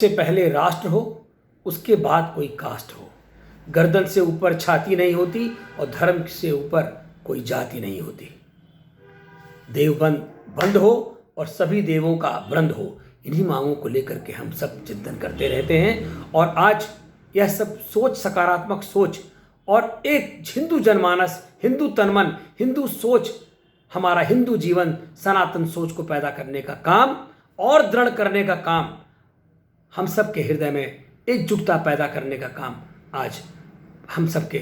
से पहले राष्ट्र हो, उसके बाद कोई कास्ट हो। गर्दन से ऊपर छाती नहीं होती और धर्म से ऊपर कोई जाति नहीं होती। देवबंद बंद हो और सभी देवों का वृंद हो। इन्हीं मांगों को लेकर के हम सब चिंतन करते रहते हैं और आज यह सब सोच, सकारात्मक सोच और एक हिंदू जनमानस, हिंदू तनमन, हिंदू सोच, हमारा हिंदू जीवन, सनातन सोच को पैदा करने का काम और दृढ़ करने का काम, हम सब के हृदय में एकजुटता पैदा करने का काम आज हम सब के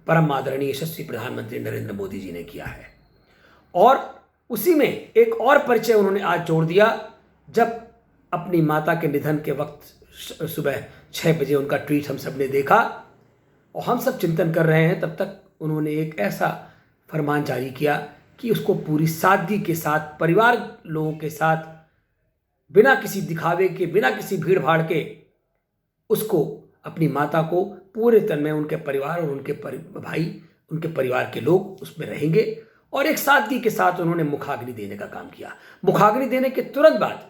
परम आदरणीय यशस्वी प्रधानमंत्री नरेंद्र मोदी जी ने किया है। और उसी में एक और परिचय उन्होंने आज जोड़ दिया। जब अपनी माता के निधन के वक्त सुबह 6 बजे उनका ट्वीट हम सब ने देखा और हम सब चिंतन कर रहे हैं, तब तक उन्होंने एक ऐसा फरमान जारी किया कि उसको पूरी सादगी के साथ, परिवार लोगों के साथ, बिना किसी दिखावे के, बिना किसी भीड़ भाड़ के, उसको, अपनी माता को पूरे तन में, उनके परिवार और उनके भाई, उनके परिवार के लोग उसमें रहेंगे। और एक सादगी के साथ उन्होंने मुखाग्नि देने का काम किया। मुखाग्नि देने के तुरंत बाद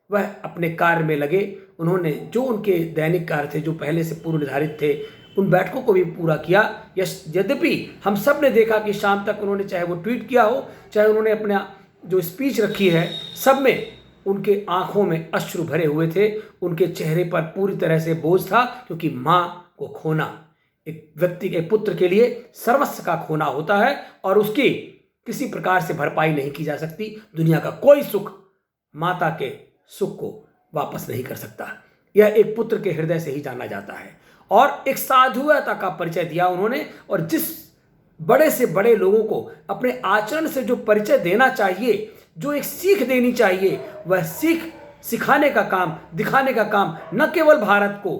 वह अपने कार्य में लगे। उन्होंने जो उनके दैनिक कार्य थे, जो पहले से पूर्व निर्धारित थे, उन बैठकों को भी पूरा किया। यद्यपि हम सब ने देखा कि शाम तक उन्होंने, चाहे वो ट्वीट किया हो, चाहे उन्होंने अपना जो स्पीच रखी है, सब में उनके आंखों में अश्रु भरे हुए थे। उनके चेहरे पर पूरी तरह से बोझ था, क्योंकि माँ को खोना एक व्यक्ति के, पुत्र के लिए सर्वस्व का खोना होता है और उसकी किसी प्रकार से भरपाई नहीं की जा सकती। दुनिया का कोई सुख माता के सुख को वापस नहीं कर सकता। यह एक पुत्र के हृदय से ही जाना जाता है। और एक साधुता का परिचय दिया उन्होंने। और जिस बड़े से बड़े लोगों को अपने आचरण से जो परिचय देना चाहिए, जो एक सीख देनी चाहिए, वह सीख सिखाने का काम, दिखाने का काम न केवल भारत को,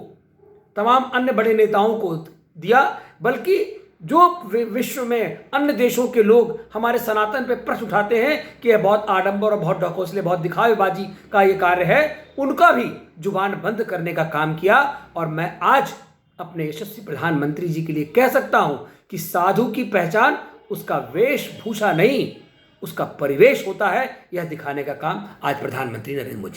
तमाम अन्य बड़े नेताओं को दिया, बल्कि जो विश्व में अन्य देशों के लोग हमारे सनातन पे प्रश्न उठाते हैं कि यह बहुत आडंबर और बहुत ढकोसले, बहुत दिखावेबाजी का ये कार्य है, उनका भी जुबान बंद करने का काम किया। और मैं आज अपने यशस्वी प्रधानमंत्री जी के लिए कह सकता हूं कि साधु की पहचान उसका वेशभूषा नहीं, उसका परिवेश होता है। यह दिखाने का काम आज प्रधानमंत्री नरेंद्र मोदी